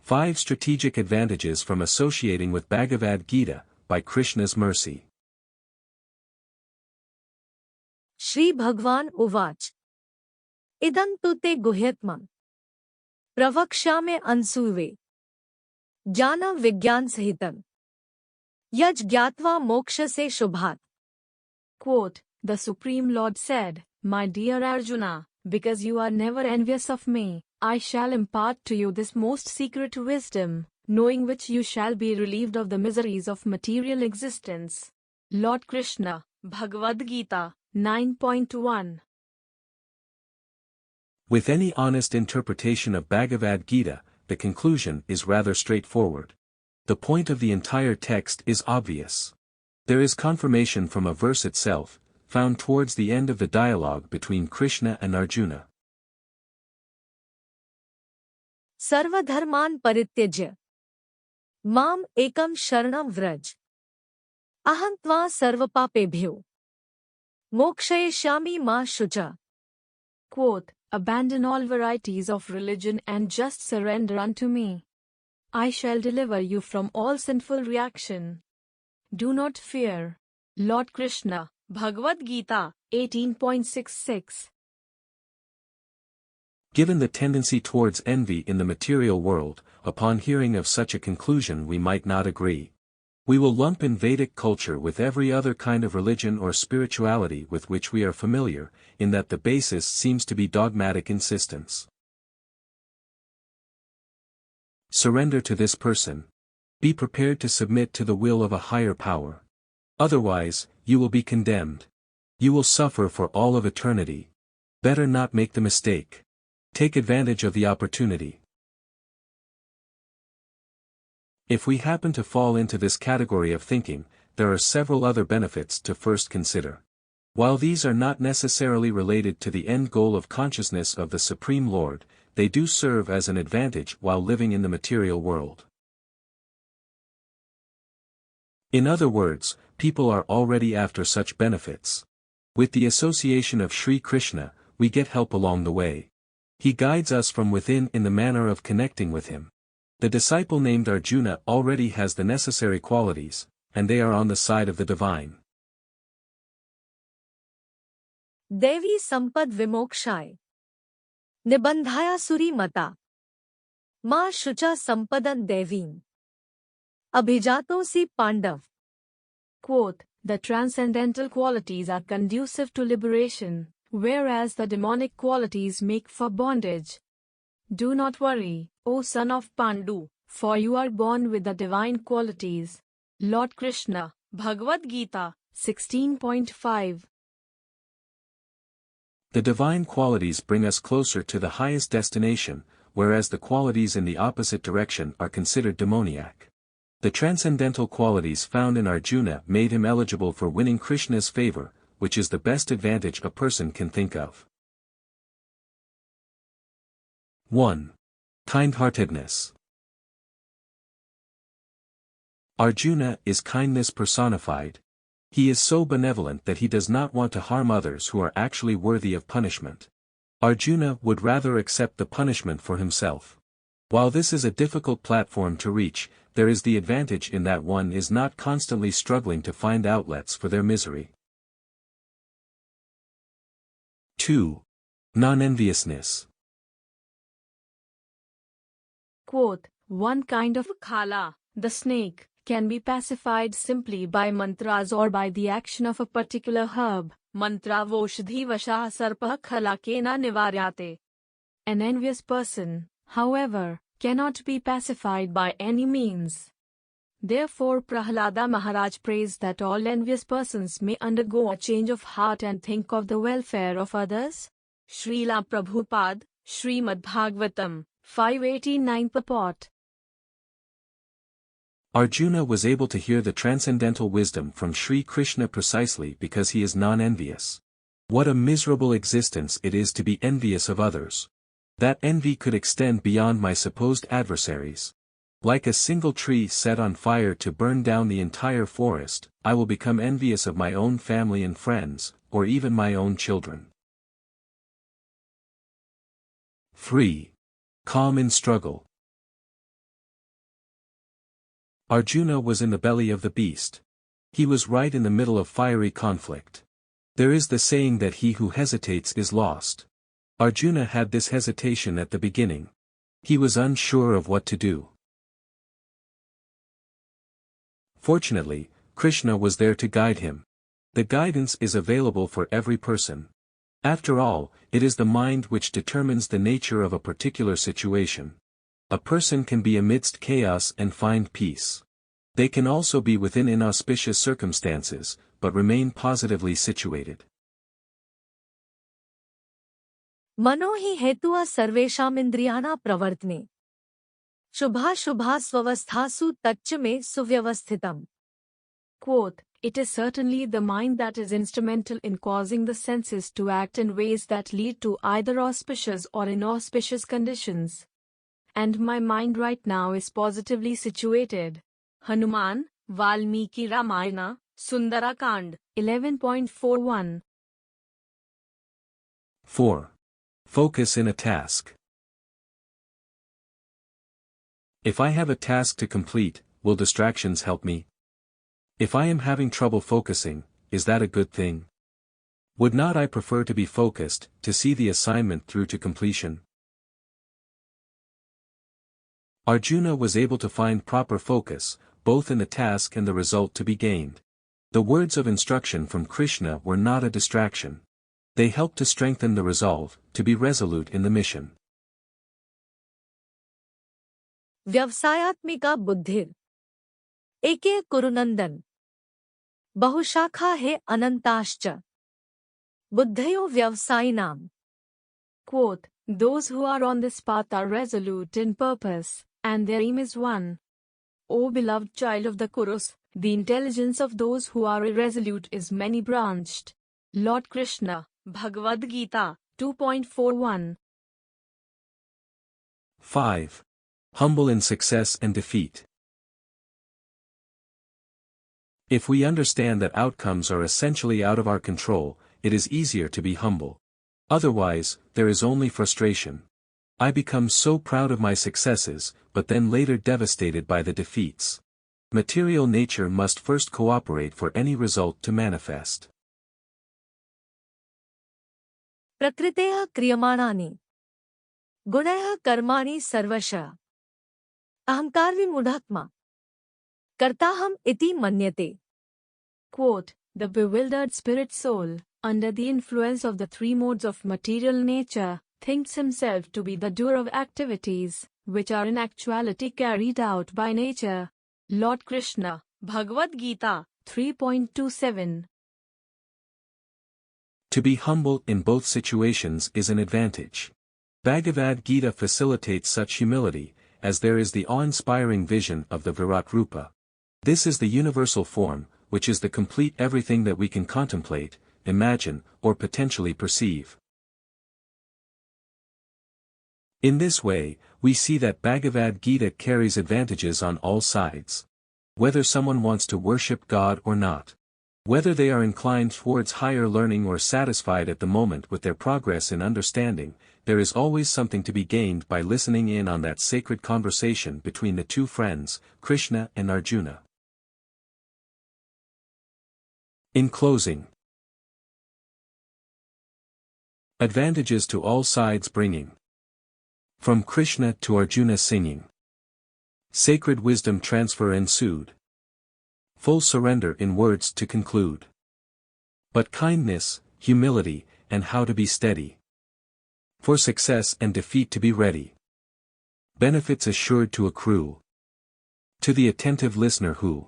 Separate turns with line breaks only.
5 Strategic Advantages from Associating with Bhagavad-gita, by Krishna's Mercy.
Shri भगवान उवाच इदं तु ते गुह्यत्मं प्रवक्ष्यामि अनसूये ज्ञान विज्ञान सहितं यज् ज्ञात्वा मोक्षसे शुभात्.
Quote, the Supreme Lord said, My dear Arjuna, because you are never envious of me, I shall impart to you this most secret wisdom, knowing which you shall be relieved of the miseries of material existence. Lord Krishna, Bhagavad-gita, 9.1.
With any honest interpretation of Bhagavad-gita, the conclusion is rather straightforward. The point of the entire text is obvious. There is confirmation from a verse itself, found towards the end of the dialogue between Krishna and Arjuna.
सर्वधर्मान् परित्यज्य माम् एकं शरणं व्रज अहं त्वा सर्वपापेभ्यो मोक्षयिष्यामि मा शुचा.
Quote, abandon all varieties of religion and just surrender unto me. I shall deliver you from all sinful reaction. Do not fear. Lord Krishna, Bhagavad-gita, 18.66.
Given the tendency towards envy in the material world, upon hearing of such a conclusion we might not agree. We will lump in Vedic culture with every other kind of religion or spirituality with which we are familiar, in that the basis seems to be dogmatic insistence. Surrender to this person. Be prepared to submit to the will of a higher power. Otherwise, you will be condemned. You will suffer for all of eternity. Better not make the mistake. Take advantage of the opportunity. If we happen to fall into this category of thinking, there are several other benefits to first consider. While these are not necessarily related to the end goal of consciousness of the Supreme Lord, they do serve as an advantage while living in the material world. In other words, people are already after such benefits. With the association of Sri Krishna, we get help along the way. He guides us from within in the manner of connecting with him. The disciple named Arjuna already has the necessary qualities, and they are on the side of the divine.
देवी संपद विमोक्षाय निबंधाया सुरी मता मां शुचा संपदन देवीं अभिजातोसी Pandav.
Quote, the transcendental qualities are conducive to liberation, whereas the demonic qualities make for bondage. Do not worry, O son of Pandu, for you are born with the divine qualities. Lord Krishna, Bhagavad-gita, 16.5.
The divine qualities bring us closer to the highest destination, whereas the qualities in the opposite direction are considered demoniac. The transcendental qualities found in Arjuna made him eligible for winning Krishna's favor, which is the best advantage a person can think of. 1. Kind-heartedness. Arjuna is kindness personified. He is so benevolent that he does not want to harm others who are actually worthy of punishment. Arjuna would rather accept the punishment for himself. While this is a difficult platform to reach, there is the advantage in that one is not constantly struggling to find outlets for their misery. 2. Non-enviousness.
Quote, one kind of khala, the snake, can be pacified simply by mantras or by the action of a particular herb. Mantra voshadhi vasha sarpa khala kena nivaryate. An envious person, however, cannot be pacified by any means. Therefore Prahlada Maharaj prays that all envious persons may undergo a change of heart and think of the welfare of others. Srila Prabhupada, Srimad Bhagavatam, 589 purport.
Arjuna was able to hear the transcendental wisdom from Sri Krishna precisely because he is non-envious. What a miserable existence it is to be envious of others. That envy could extend beyond my supposed adversaries. Like a single tree set on fire to burn down the entire forest, I will become envious of my own family and friends, or even my own children. 3. Calm in struggle. Arjuna was in the belly of the beast. He was right in the middle of fiery conflict. There is the saying that he who hesitates is lost. Arjuna had this hesitation at the beginning. He was unsure of what to do. Fortunately, Krishna was there to guide him. The guidance is available for every person. After all, it is the mind which determines the nature of a particular situation. A person can be amidst chaos and find peace. They can also be within inauspicious circumstances, but remain positively situated.
मनो हि हेतुः सर्वेषामिन्द्रियाणां प्रवर्तने शुभाशुभा स्वस्थासु तच्च मे सुव्यवस्थितम्.
Quote, it is certainly the mind that is instrumental in causing the senses to act in ways that lead to either auspicious or inauspicious conditions. And my mind right now is positively situated. Hanuman, Valmiki Ramayana, Sundarakand, 11.41.
4. Focus in a task. If I have a task to complete, will distractions help me? If I am having trouble focusing, is that a good thing? Would not I prefer to be focused, to see the assignment through to completion? Arjuna was able to find proper focus, both in the task and the result to be gained. The words of instruction from Krishna were not a distraction. They helped to strengthen the resolve, to be resolute in the mission.
व्यवसायात्मिका बुद्धिर एके कुरुनंदन बहुशाखा है अनंताश्च बुद्धयो व्यवसायिनाम.
Quote, those who are on this path are resolute in purpose, and their aim is one. O beloved child of the Kurus, the intelligence of those who are irresolute is many-branched. Lord Krishna, Bhagavad-gita, 2.41.
5. Humble in success and defeat. If we understand that outcomes are essentially out of our control, it is easier to be humble. Otherwise, there is only frustration. I become so proud of my successes, but then later devastated by the defeats. Material nature must first cooperate for any result to manifest.
प्रकृतेः क्रियमाणानि गुणैः कर्माणि सर्वशः अहंकारविमूढात्मा कर्ताहम् इति मन्यते.
Quote, the bewildered spirit soul, under the influence of the three modes of material nature, thinks himself to be the doer of activities, which are in actuality carried out by nature. Lord Krishna, Bhagavad-gita, 3.27.
To be humble in both situations is an advantage. Bhagavad-gita facilitates such humility, as there is the awe-inspiring vision of the Virat Rupa. This is the universal form, which is the complete everything that we can contemplate, imagine, or potentially perceive. In this way, we see that Bhagavad-gita carries advantages on all sides. Whether someone wants to worship God or not. Whether they are inclined towards higher learning or satisfied at the moment with their progress in understanding, there is always something to be gained by listening in on that sacred conversation between the two friends, Krishna and Arjuna. In closing, advantages to all sides bringing. From Krishna to Arjuna singing. Sacred wisdom transfer ensued. Full surrender in words to conclude. But kindness, humility, and how to be steady. For success and defeat to be ready. Benefits assured to accrue. To the attentive listener who